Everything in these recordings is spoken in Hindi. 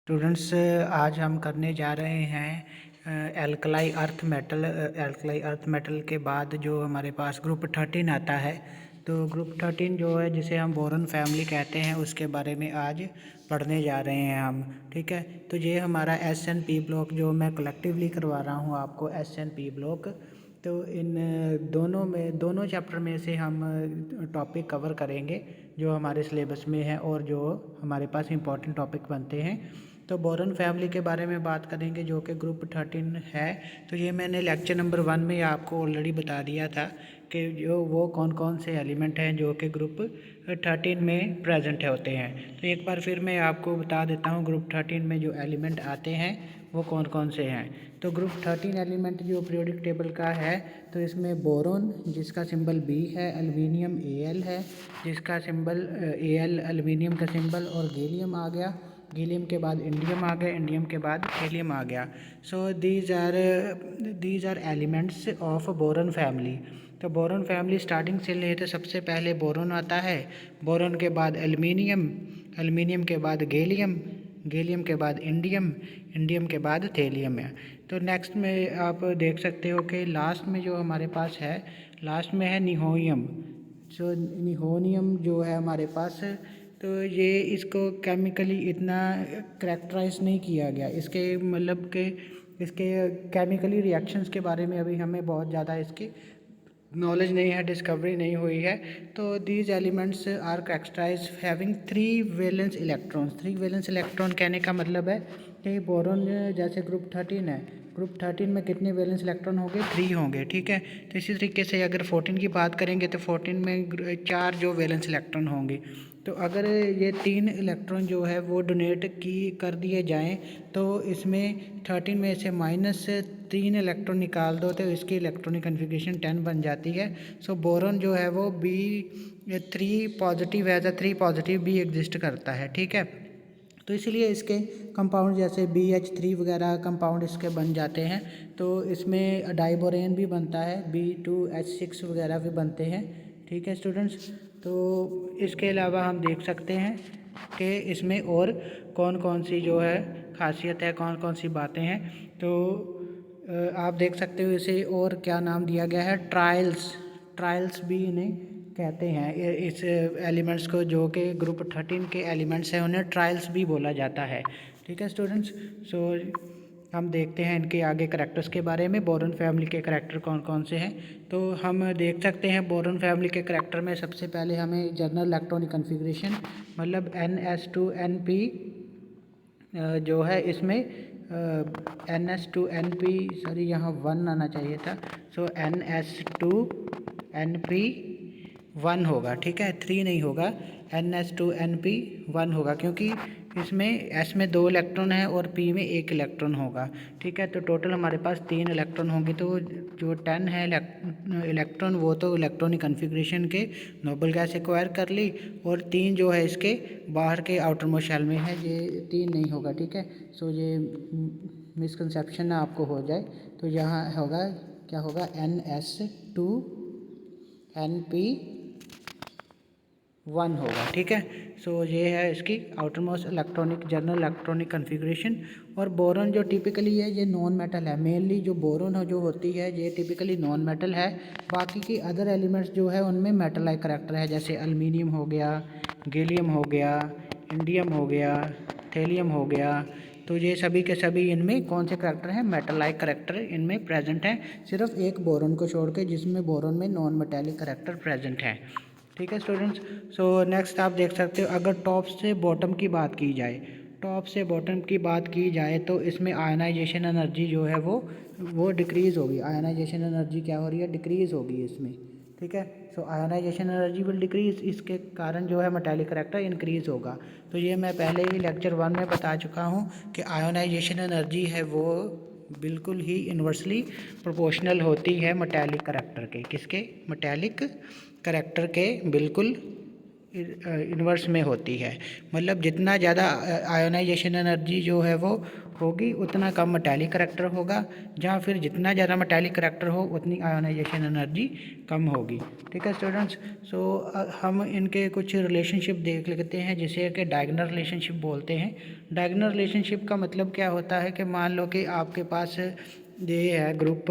स्टूडेंट्स, आज हम करने जा रहे हैं एल्कलाई अर्थ मेटल के बाद जो हमारे पास ग्रुप 13 आता है। तो ग्रुप 13 जो है जिसे हम बोरॉन फैमिली कहते हैं उसके बारे में आज पढ़ने जा रहे हैं हम। ठीक है, तो ये हमारा SNP ब्लॉक जो मैं कलेक्टिवली करवा रहा हूँ आपको SNP ब्लॉक। तो इन दोनों चैप्टर में से हम टॉपिक कवर करेंगे जो हमारे सिलेबस में है और जो हमारे पास इम्पॉर्टेंट टॉपिक बनते हैं। तो बोरॉन फैमिली के बारे में बात करेंगे जो कि ग्रुप 13 है। तो ये मैंने लेक्चर नंबर 1 में आपको ऑलरेडी बता दिया था कि जो वो कौन कौन से एलिमेंट हैं जो कि ग्रुप 13 में प्रेजेंट होते हैं। तो एक बार फिर मैं आपको बता देता हूँ ग्रुप 13 में जो एलिमेंट आते हैं वो कौन कौन से हैं। तो ग्रुप 13 एलिमेंट जो पीरियोडिक टेबल का है, तो इसमें बोरॉन जिसका सिंबल B है, एल्युमिनियम Al है जिसका सिंबल Al एल्युमिनियम का सिंबल, और गैलियम आ गया, गैलियम के बाद इंडियम आ गया, इंडियम के बाद हेलियम आ गया। So these are elements of boron family. तो बोरॉन फैमिली स्टार्टिंग से ले तो सबसे पहले बोरॉन आता है, बोरॉन के बाद एल्युमिनियम, एल्युमिनियम के बाद गैलियम, गैलियम के बाद इंडियम, इंडियम के बाद थेलियम है। तो नेक्स्ट में आप देख सकते हो कि लास्ट में जो हमारे पास है, लास्ट में है निहोनियम। सो निहोनियम जो है हमारे पास, तो ये इसको केमिकली इतना करैक्टराइज नहीं किया गया, इसके मतलब कि इसके केमिकली रिएक्शंस के बारे में अभी हमें बहुत ज़्यादा इसकी नॉलेज नहीं है, डिस्कवरी नहीं हुई है। तो these elements are characterise having 3 valence electrons. 3 valence electron कहने का मतलब है कि बोरॉन जैसे ग्रुप 13 है, ग्रुप 13 में कितने वैलेंस इलेक्ट्रॉन होंगे? 3 होंगे। ठीक है, तो इसी तरीके से अगर 14 की बात करेंगे तो 14 में 4 जो वैलेंस इलेक्ट्रॉन होंगे। तो अगर ये 3 इलेक्ट्रॉन जो है वो डोनेट कर दिए जाएं तो इसमें 13 में से -3 इलेक्ट्रॉन निकाल दो तो इसकी इलेक्ट्रॉनिक कन्फिग्रेशन 10 बन जाती है। सो बोरॉन जो है वो B3 positive as a 3 positive भी एग्जिस्ट करता है। ठीक है, तो इसलिए इसके कंपाउंड जैसे BH3 वगैरह कंपाउंड इसके बन जाते हैं। तो इसमें डाइबोरेन भी बनता है, B2H6 वगैरह भी बनते हैं। ठीक है स्टूडेंट्स, तो इसके अलावा हम देख सकते हैं कि इसमें और कौन कौन सी जो है खासियत है, कौन कौन सी बातें हैं। तो आप देख सकते हो इसे और क्या नाम दिया गया है, ट्रायल्स भी इन्हें कहते हैं। इस एलिमेंट्स को जो कि ग्रुप 13 के एलिमेंट्स हैं उन्हें ट्रायल्स भी बोला जाता है। ठीक है स्टूडेंट्स, सो हम देखते हैं इनके आगे करैक्टर्स के बारे में, बोरॉन फैमिली के करैक्टर कौन कौन से हैं। तो हम देख सकते हैं बोरॉन फैमिली के करैक्टर में सबसे पहले हमें जनरल इलेक्ट्रॉनिक कन्फिग्रेशन मतलब NS2NP जो है इसमें NS2NP, सॉरी यहाँ 1 आना चाहिए था। सो NS2NP1 होगा। ठीक है, 3 नहीं होगा, NS2NP1 होगा क्योंकि इसमें S में 2 इलेक्ट्रॉन है और P में 1 इलेक्ट्रॉन होगा। ठीक है, तो टोटल हमारे पास 3 इलेक्ट्रॉन होंगे। तो जो 10 है इलेक्ट्रॉन वो तो इलेक्ट्रॉनिक कन्फिग्रेशन के नोबल गैस एक्वायर कर ली, और 3 जो है इसके बाहर के आउटर मोस्ट शेल में है, ये 3 नहीं होगा। ठीक है, सो ये मिसकंसेप्शन ना आपको हो जाए, तो यहाँ होगा क्या होगा, NS2NP1 होगा। ठीक है, सो ये है इसकी outer most electronic general electronic configuration. और बोरॉन जो टिपिकली है ये नॉन मेटल है, मेनली जो बोरॉन जो होती है ये टिपिकली नॉन मेटल है। बाकी की अदर एलिमेंट्स जो है उनमें मेटल लाइक करेक्टर है, जैसे एल्युमिनियम हो गया, गैलियम हो गया, इंडियम हो गया, थेलियम हो गया। तो ये सभी के सभी इनमें कौन से करेक्टर हैं, मेटल लाइक करेक्टर इनमें प्रेजेंट हैं, सिर्फ एक बोरॉन को छोड़ के जिसमें बोरॉन में नॉन मेटेलिक करेक्टर प्रेजेंट है। ठीक है स्टूडेंट्स, सो नेक्स्ट आप देख सकते हो अगर टॉप से बॉटम की बात की जाए, टॉप से बॉटम की बात की जाए तो इसमें आयनाइजेशन एनर्जी जो है वो डिक्रीज़ होगी। आयनाइजेशन एनर्जी क्या हो रही है, डिक्रीज़ होगी इसमें। ठीक है, सो आयनाइजेशन एनर्जी विल डिक्रीज, इसके कारण जो है मेटालिक करैक्टर इंक्रीज़ होगा। तो ये मैं पहले ही लेक्चर 1 में बता चुका हूँ कि आयोनाइजेशन एनर्जी है वो बिल्कुल ही इन्वर्सली प्रोपोर्शनल होती है मेटालिक करैक्टर के, किसके, मेटालिक करैक्टर के बिल्कुल इन्वर्स में होती है। मतलब जितना ज़्यादा आयोनाइजेशन एनर्जी जो है वो होगी उतना कम मेटालिक करैक्टर होगा, या फिर जितना ज़्यादा मेटालिक करैक्टर हो उतनी आयोनाइजेशन एनर्जी कम होगी। ठीक है स्टूडेंट्स, सो हम इनके कुछ रिलेशनशिप देख लेते हैं जिसे कि डायगोनल रिलेशनशिप बोलते हैं। डायगोनल रिलेशनशिप का मतलब क्या होता है कि मान लो कि आपके पास ये है ग्रुप,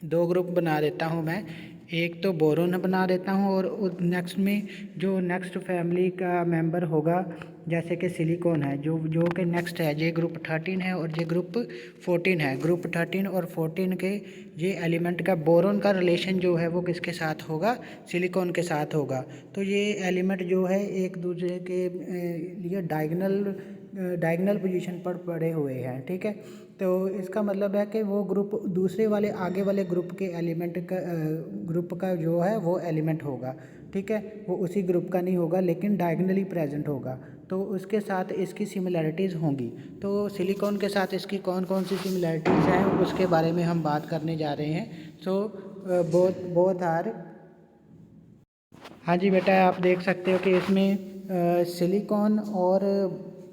दो ग्रुप बना देता हूँ मैं, एक तो बोरोन बना देता हूँ और नेक्स्ट में जो नेक्स्ट फैमिली का मेंबर होगा जैसे कि सिलिकॉन है, जो कि नेक्स्ट है, ये ग्रुप 13 है और ये ग्रुप 14 है। ग्रुप 13 और 14 के ये एलिमेंट का बोरोन का रिलेशन जो है वो किसके साथ होगा, सिलिकॉन के साथ होगा। तो ये एलिमेंट जो है एक दूसरे के लिए डायगोनल पोजीशन पर पड़े हुए हैं। ठीक है, तो इसका मतलब है कि वो ग्रुप दूसरे वाले आगे वाले ग्रुप के ग्रुप का जो है वो एलिमेंट होगा। ठीक है, वो उसी ग्रुप का नहीं होगा लेकिन डायगोनली प्रेजेंट होगा, तो उसके साथ इसकी सिमिलैरिटीज़ होंगी। तो सिलिकॉन के साथ इसकी कौन कौन सी सिमिलैरिटीज़ हैं उसके बारे में हम बात करने जा रहे हैं। सो बोथ आर, हाँ जी बेटा, आप देख सकते हो कि इसमें सिलिकॉन और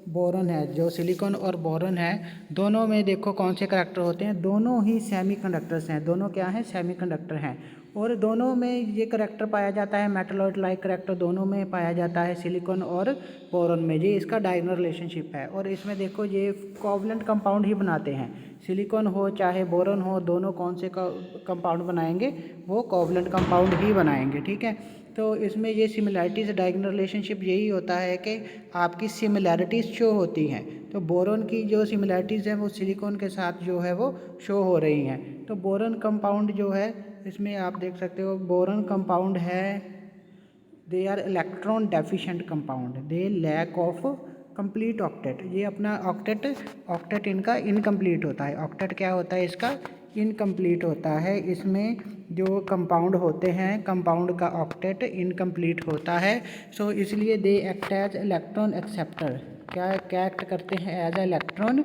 बोरॉन है। जो सिलिकॉन और बोरॉन है दोनों में देखो कौन से करैक्टर होते हैं, दोनों ही सेमीकंडक्टर्स हैं। दोनों क्या हैं, सेमीकंडक्टर हैं। और दोनों में ये करैक्टर पाया जाता है, मेटलॉइड लाइक करैक्टर दोनों में पाया जाता है, सिलिकॉन और बोरॉन में। ये इसका डायगोनल रिलेशनशिप है। और इसमें देखो ये कोवलेंट कंपाउंड ही बनाते हैं, सिलिकॉन हो चाहे बोरॉन हो, दोनों कौन से कंपाउंड बनाएंगे, वो कोवलेंट कंपाउंड ही बनाएंगे। ठीक है, तो इसमें ये सिमिलैरिटीज़, डायगोनल रिलेशनशिप यही होता है कि आपकी सिमिलैरिटीज़ शो होती हैं। तो बोरॉन की जो सिमिलैरिटीज़ हैं वो सिलिकॉन के साथ जो है वो शो हो रही हैं। तो बोरॉन कंपाउंड जो है इसमें आप देख सकते हो, बोरॉन कंपाउंड है, they are electron deficient compound, they lack of complete octet. ये अपना ऑक्टेट इनका इनकम्प्लीट होता है। ऑक्टेट क्या होता है इसका, इनकम्प्लीट होता है। इसमें जो कंपाउंड होते हैं, कंपाउंड का ऑक्टेट इनकम्प्लीट होता है। सो इसलिए they act as electron acceptor. क्या एक्ट करते हैं, एज इलेक्ट्रॉन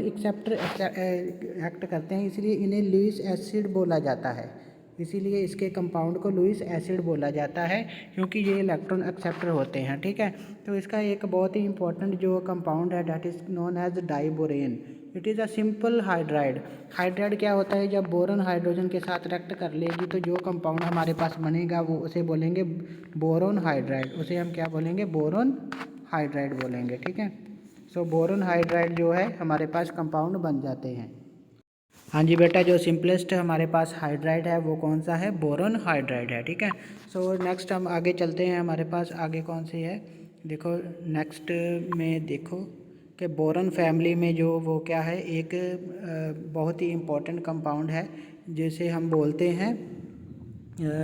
एक्सेप्टर एक्ट करते हैं। इसलिए इन्हें लुईस एसिड बोला जाता है। इसीलिए इसके कंपाउंड को लुईस एसिड बोला जाता है क्योंकि ये इलेक्ट्रॉन एक्सेप्टर होते हैं। ठीक है, तो इसका एक बहुत ही इंपॉर्टेंट जो कंपाउंड है that is known as diborane. It is a simple hydride. Hydride क्या होता है, जब बोरॉन हाइड्रोजन के साथ रिएक्ट कर लेगी तो जो कंपाउंड हमारे पास बनेगा वो उसे बोलेंगे बोरॉन हाइड्राइड। उसे हम क्या बोलेंगे, बोरॉन हाइड्राइड बोलेंगे। ठीक है, सो बोरॉन हाइड्राइड जो है हमारे पास कंपाउंड बन जाते हैं। हाँ जी बेटा, जो सिंपलेस्ट हमारे पास हाइड्राइड है वो कौन सा है, बोरॉन हाइड्राइड है। ठीक है, सो नेक्स्ट हम आगे चलते हैं। हमारे पास आगे कौन सी है, देखो नेक्स्ट में देखो कि बोरॉन फैमिली में जो वो क्या है, एक बहुत ही इम्पोर्टेंट कंपाउंड है जिसे हम बोलते हैं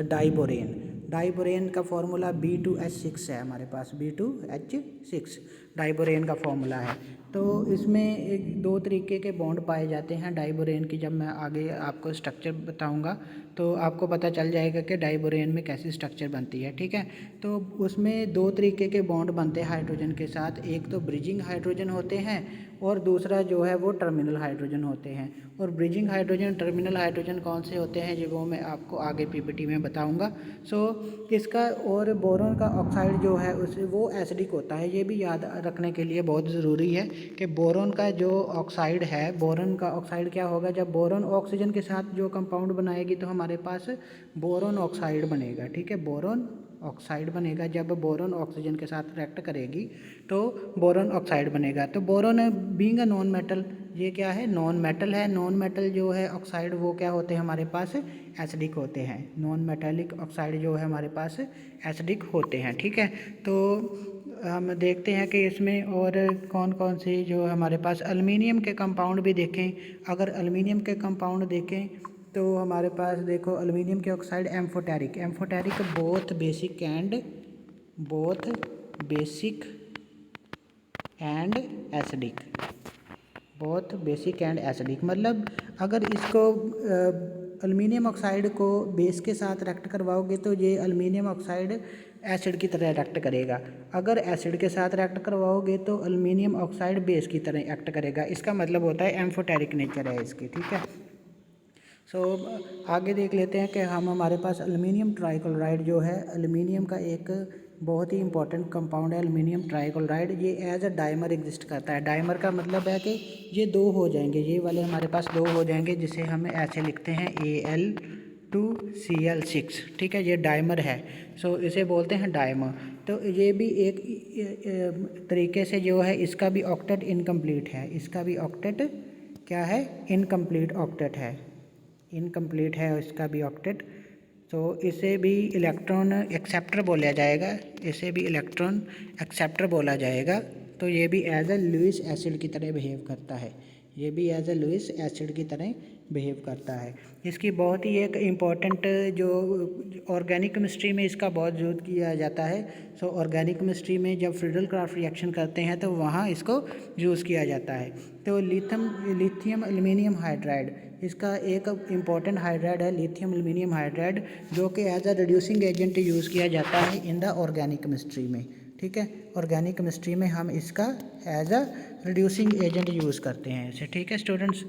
डाइबोरेन। डाइबोरेन का फॉर्मूला B2H6 है हमारे पास, B2H6 डाइबोरेन का फॉर्मूला है। तो इसमें एक दो तरीके के बॉन्ड पाए जाते हैं डाइबोरेन की। जब मैं आगे आपको स्ट्रक्चर बताऊंगा तो आपको पता चल जाएगा कि डाइबोरेन में कैसी स्ट्रक्चर बनती है। ठीक है, तो उसमें दो तरीके के बॉन्ड बनते हैं हाइड्रोजन के साथ। एक तो ब्रिजिंग हाइड्रोजन होते हैं और दूसरा जो है वो टर्मिनल हाइड्रोजन होते हैं। और ब्रिजिंग हाइड्रोजन, टर्मिनल हाइड्रोजन कौन से होते हैं, जो वो मैं आपको आगे PPT में बताऊंगा। सो इसका और बोरॉन का ऑक्साइड जो है उसे वो एसिडिक होता है। ये भी याद रखने के लिए बहुत ज़रूरी है कि बोरॉन का जो ऑक्साइड है, बोरॉन का ऑक्साइड क्या होगा, जब बोरॉन ऑक्सीजन के साथ जो कंपाउंड बनाएगी तो हमारे पास बोरॉन ऑक्साइड बनेगा। ठीक है, बोरॉन ऑक्साइड बनेगा। जब बोरॉन ऑक्सीजन के साथ रिएक्ट करेगी तो बोरॉन ऑक्साइड बनेगा। तो boron being a non metal, ये क्या है, नॉन मेटल है। नॉन मेटल जो है ऑक्साइड वो क्या होते हैं हमारे पास, एसिडिक होते हैं। नॉन मेटालिक ऑक्साइड जो है हमारे पास एसिडिक होते हैं। ठीक है, तो हम देखते हैं कि इसमें और कौन कौन से जो हमारे पास एल्युमिनियम के कंपाउंड भी देखें। अगर एल्युमिनियम के कंपाउंड देखें तो हमारे पास देखो एल्युमिनियम के oxide amphoteric both basic and acidic, both basic and acidic. मतलब अगर इसको एल्युमिनियम ऑक्साइड को बेस के साथ रिएक्ट करवाओगे तो ये एल्युमिनियम ऑक्साइड एसिड की तरह रिएक्ट करेगा। अगर एसिड के साथ रिएक्ट करवाओगे तो एल्युमिनियम ऑक्साइड बेस की तरह एक्ट करेगा। इसका मतलब होता है एम्फोटेरिक नेचर है इसकी। ठीक है, आगे देख लेते हैं कि हमारे पास एल्युमिनियम ट्राइक्लोराइड जो है, एल्युमिनियम का एक बहुत ही इंपॉर्टेंट कंपाउंड है एल्युमिनियम ट्राइक्लोराइड। ये एज अ डाइमर एग्जिस्ट करता है। डाइमर का मतलब है कि ये दो हो जाएंगे, ये वाले हमारे पास दो हो जाएंगे, जिसे हम ऐसे लिखते हैं Al2Cl6। ठीक है, ये डाइमर है। इसे बोलते हैं डाइमर। तो ये भी एक तरीके से जो है, इसका भी ऑक्टेट इनकम्प्लीट है। इसका भी ऑक्टेट क्या है? इनकम्प्लीट ऑक्टेट है। इनकम्प्लीट है इसका भी ऑक्टेट। इसे भी इलेक्ट्रॉन एक्सेप्टर बोला जाएगा। इसे भी इलेक्ट्रॉन एक्सेप्टर बोला जाएगा। तो ये भी एज अ लुईस एसिड की तरह बिहेव करता है। ये भी एज अ लुईस एसिड की तरह बिहेव करता है। इसकी बहुत ही एक इम्पॉर्टेंट जो ऑर्गेनिक केमिस्ट्री में इसका बहुत यूज़ किया जाता है। ऑर्गेनिक केमिस्ट्री में जब फ्रीडल क्राफ्ट रिएक्शन करते हैं तो वहाँ इसको यूज़ किया जाता है। तो लिथियम एल्युमिनियम हाइड्राइड, इसका एक इम्पॉर्टेंट हाइड्राइड है लिथियम एल्युमिनियम हाइड्राइड, जो कि as a reducing agent use किया जाता है इन द ऑर्गेनिक केमिस्ट्री में। ठीक है, ऑर्गेनिक केमिस्ट्री में हम इसका as a reducing agent use करते हैं इसे। ठीक है स्टूडेंट्स।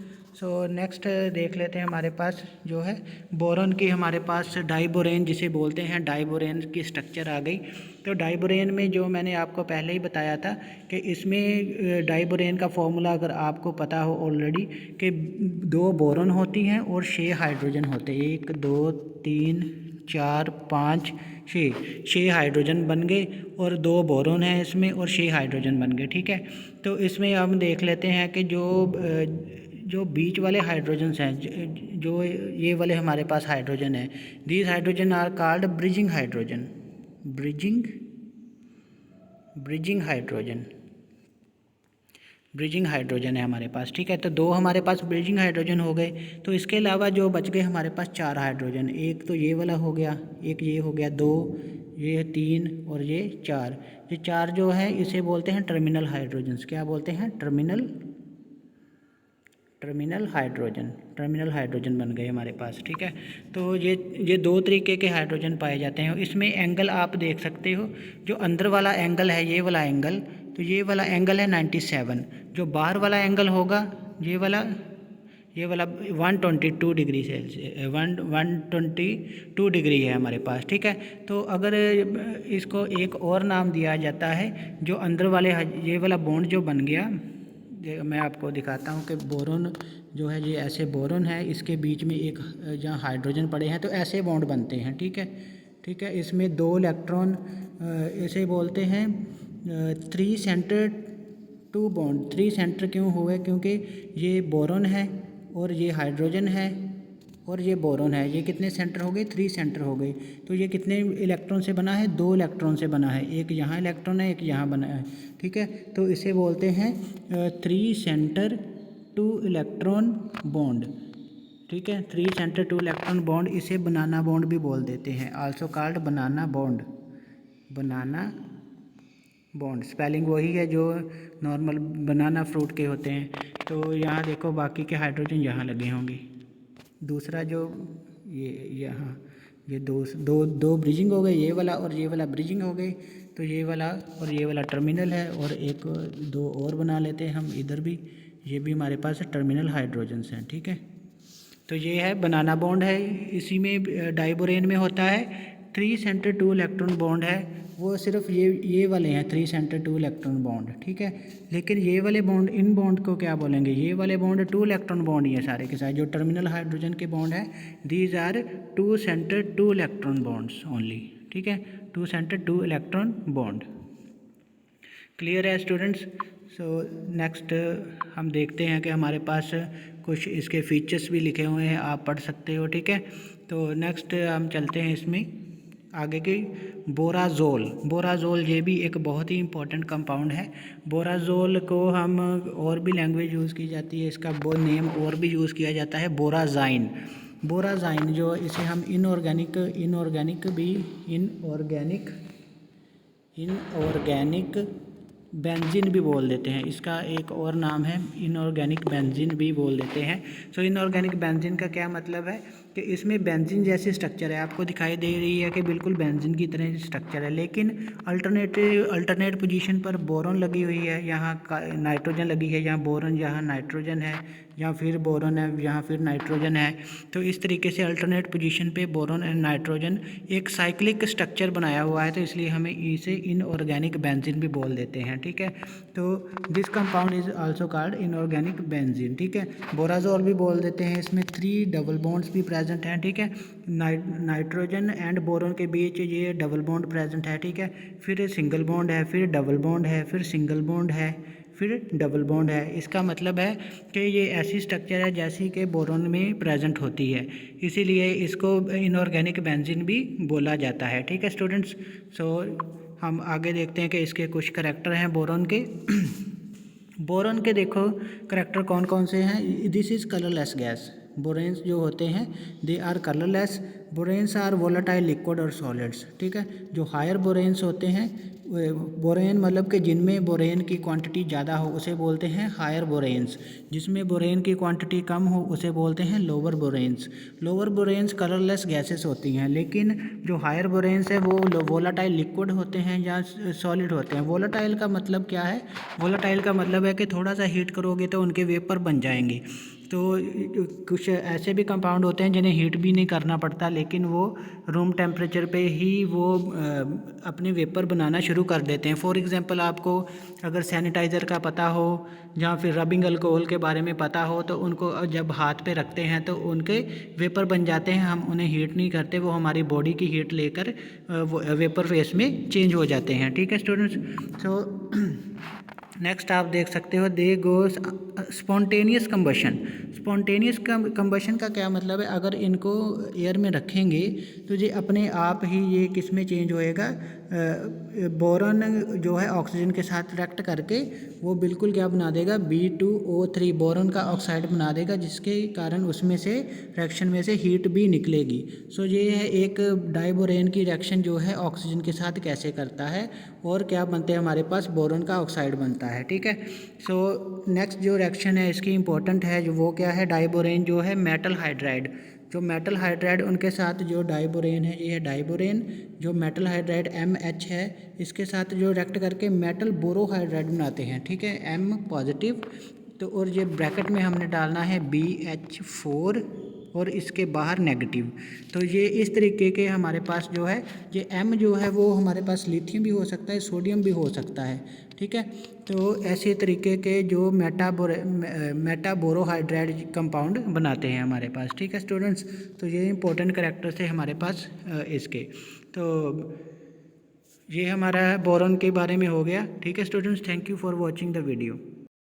नेक्स्ट देख लेते हैं हमारे पास जो है बोरॉन की। हमारे पास डाइबोरेन जिसे बोलते हैं, डाइबोरेन की स्ट्रक्चर आ गई। तो डाइबोरेन में जो मैंने आपको पहले ही बताया था कि इसमें डाइबोरेन का फॉर्मूला अगर आपको पता हो ऑलरेडी, कि 2 बोरॉन होती हैं और 6 हाइड्रोजन होते हैं। 1 2 3 4 5 6 हाइड्रोजन बन गए, और 2 बोरॉन हैं इसमें और 6 हाइड्रोजन बन गए। ठीक है, तो इसमें हम देख लेते हैं कि जो बीच वाले हाइड्रोजन्स हैं, जो ये वाले हमारे पास हाइड्रोजन है, these hydrogen are called bridging hydrogen. Bridging hydrogen है हमारे पास। ठीक है, तो 2 हमारे पास ब्रिजिंग हाइड्रोजन हो गए। तो इसके अलावा जो बच गए हमारे पास 4 हाइड्रोजन। एक तो ये वाला हो गया, एक ये हो गया, 2 ये 3 और ये 4। ये 4 जो है इसे बोलते हैं टर्मिनल हाइड्रोजन्स। क्या बोलते हैं? टर्मिनल हाइड्रोजन बन गए हमारे पास। ठीक है, तो ये 2 तरीके के हाइड्रोजन पाए जाते हैं। इसमें एंगल आप देख सकते हो, जो अंदर वाला एंगल है ये वाला एंगल, तो ये वाला एंगल है 97। जो बाहर वाला एंगल होगा ये वाला 122 डिग्री सेल्सियस, 122 डिग्री है हमारे पास। ठीक है, तो अगर इसको एक और नाम दिया जाता है, जो अंदर वाले ये वाला बॉन्ड जो बन गया, मैं आपको दिखाता हूँ कि बोरॉन जो है ये ऐसे बोरॉन है, इसके बीच में एक जहाँ हाइड्रोजन पड़े हैं तो ऐसे बॉन्ड बनते हैं। ठीक है, इसमें 2 इलेक्ट्रॉन, इसे बोलते हैं 3 सेंटर 2 बॉन्ड। 3 सेंटर क्यों हुए? क्योंकि ये बोरॉन है और ये हाइड्रोजन है और ये बोरॉन है। ये कितने सेंटर हो गए? 3 सेंटर हो गए। तो ये कितने इलेक्ट्रॉन से बना है? 2 इलेक्ट्रॉन से बना है। एक यहाँ इलेक्ट्रॉन है, एक यहाँ बना है। ठीक है, तो इसे बोलते हैं 3 सेंटर 2 इलेक्ट्रॉन बॉन्ड। ठीक है, 3 सेंटर 2 इलेक्ट्रॉन बॉन्ड, इसे बनाना बॉन्ड भी बोल देते हैं, आल्सो कॉल्ड बनाना बॉन्ड। स्पेलिंग वही है जो नॉर्मल बनाना फ्रूट के होते हैं। तो यहाँ देखो बाकी के हाइड्रोजन यहाँ लगे होंगे। दूसरा जो ये यहाँ ये दो ब्रिजिंग हो गए, ये वाला और ये वाला ब्रिजिंग हो गए। तो ये वाला और ये वाला टर्मिनल है, और एक 2 और बना लेते हैं हम इधर भी। ये भी हमारे पास टर्मिनल हाइड्रोजन्स हैं। ठीक है, तो ये है बनाना बॉन्ड है। इसी में डाइबोरेन में होता है 3 सेंटर 2 इलेक्ट्रॉन बॉन्ड है, वो सिर्फ ये वाले हैं 3 सेंटर 2 इलेक्ट्रॉन बॉन्ड। ठीक है, लेकिन ये वाले बॉन्ड, इन बॉन्ड को क्या बोलेंगे? ये वाले बॉन्ड 2 इलेक्ट्रॉन बॉन्ड ही है सारे के सारे। जो टर्मिनल हाइड्रोजन के बॉन्ड है, these are 2 centre 2 electron bonds only. ठीक है, 2 सेंटर 2 इलेक्ट्रॉन बॉन्ड। क्लियर है स्टूडेंट्स? नेक्स्ट हम देखते हैं कि हमारे पास कुछ इसके फीचर्स भी लिखे हुए हैं, आप पढ़ सकते हो। ठीक है, तो नेक्स्ट हम चलते हैं इसमें आगे की। बोराजोल ये भी एक बहुत ही इंपॉर्टेंट कंपाउंड है। बोराजोल को हम और भी लैंग्वेज यूज़ की जाती है, इसका नेम और भी यूज़ किया जाता है बोराजाइन, जो इसे हम इनऑर्गेनिक बेंजीन भी बोल देते हैं। इसका एक और नाम है इनऑर्गेनिक बेंजीन भी बोल देते हैं। इनऑर्गेनिक बेंजीन का क्या मतलब है? कि इसमें बेंजीन जैसी स्ट्रक्चर है, आपको दिखाई दे रही है कि बिल्कुल बेंजीन की तरह स्ट्रक्चर है, लेकिन अल्टरनेट पोजीशन पर बोरॉन लगी हुई है, यहाँ नाइट्रोजन लगी है, यहाँ बोरॉन, यहाँ नाइट्रोजन है, या फिर बोरॉन है, यहाँ फिर नाइट्रोजन है। तो इस तरीके से अल्टरनेट पोजीशन पे बोरॉन एंड नाइट्रोजन एक साइक्लिक स्ट्रक्चर बनाया हुआ है, तो इसलिए हमें इसे इनऑर्गेनिक बेंजीन भी बोल देते हैं, ठीक है। तो this compound is also called inorganic benzene, ठीक है। बोराजोल भी बोल देते हैं, इसमें 3 डबल बॉन्ड्स भी प्रेजेंट हैं, ठीक है। नाइट्रोजन एंड बोरॉन के बीच ये डबल बॉन्ड प्रेजेंट है, ठीक है। फिर सिंगल बॉन्ड है, फिर डबल बॉन्ड है, फिर सिंगल बॉन्ड है, फिर डबल बॉन्ड है। इसका मतलब है कि ये ऐसी स्ट्रक्चर है जैसी कि बोरॉन में प्रेजेंट होती है, इसीलिए इसको इनऑर्गेनिक बेंजीन भी बोला जाता है, ठीक है स्टूडेंट्स। सो हम आगे देखते हैं कि इसके कुछ करैक्टर हैं बोरॉन के। बोरॉन के देखो करैक्टर कौन कौन से हैं। This is colourless gas. Boranes जो होते हैं they are colourless. Boranes are volatile liquid और सॉलिड्स, ठीक है। जो हायर बोरेन्स होते हैं, बोरेन मतलब कि जिनमें बोरेन की क्वांटिटी ज़्यादा हो उसे बोलते हैं हायर बोरेन्स, जिसमें बोरेन की क्वांटिटी कम हो उसे बोलते हैं लोअर बोरेन्स। लोअर बोरेन्स कलरलेस गैसेस होती हैं, लेकिन जो हायर बोरेन्स है वो वोलेटाइल लिक्विड होते हैं या सॉलिड होते हैं। वोलेटाइल का मतलब क्या है? वोलेटाइल का मतलब है कि थोड़ा सा हीट करोगे तो उनके वेपर बन जाएंगे। तो कुछ ऐसे भी कंपाउंड होते हैं जिन्हें हीट भी नहीं करना पड़ता, लेकिन वो रूम टेम्परेचर पे ही वो अपने वेपर बनाना शुरू कर देते हैं। फॉर एग्जांपल आपको अगर सैनिटाइज़र का पता हो या फिर रबिंग अल्कोहल के बारे में पता हो, तो उनको जब हाथ पे रखते हैं तो उनके वेपर बन जाते हैं। हम उन्हें हीट नहीं करते, वो हमारी बॉडी की हीट लेकर वेपर फेस में चेंज हो जाते हैं, ठीक है स्टूडेंट्स। सो नेक्स्ट आप देख सकते हो दे गो स्पॉन्टेनियस कंबशन। स्पॉन्टेनियस कंबशन का क्या मतलब है? अगर इनको एयर में रखेंगे तो ये अपने आप ही ये किस में चेंज होएगा? बोरॉन जो है ऑक्सीजन के साथ रिएक्ट करके वो बिल्कुल क्या बना देगा? B2O3 बोरॉन का ऑक्साइड बना देगा, जिसके कारण उसमें से रिएक्शन में से हीट भी निकलेगी। सो ये है एक डाइबोरेन की रिएक्शन जो है ऑक्सीजन के साथ कैसे करता है, और क्या बनते हैं हमारे पास? बोरॉन का ऑक्साइड बनता है, ठीक है। सो नेक्स्ट जो रिएक्शन है इसकी इंपॉर्टेंट है, जो वो क्या है? डाइबोरेन जो है मेटल हाइड्राइड। जो मेटल हाइड्राइड उनके साथ जो डाइबोरेन है, ये है डाइबोरेन। जो मेटल हाइड्राइड MH है, इसके साथ जो रिएक्ट करके मेटल बोरोहाइड्राइड बनाते हैं, ठीक है, M पॉजिटिव। तो और ये ब्रैकेट में हमने डालना है BH4 और इसके बाहर नेगेटिव। तो ये इस तरीके के हमारे पास जो है ये M जो है वो हमारे पास लिथियम भी हो सकता है, सोडियम भी हो सकता है, ठीक है। तो ऐसे तरीके के जो मेटाबोरोहाइड्राइड कंपाउंड बनाते हैं हमारे पास, ठीक है स्टूडेंट्स। तो ये इंपॉर्टेंट करैक्टर्स थे हमारे पास इसके। तो ये हमारा बोरॉन के बारे में हो गया, ठीक है students. Thank you for watching the video.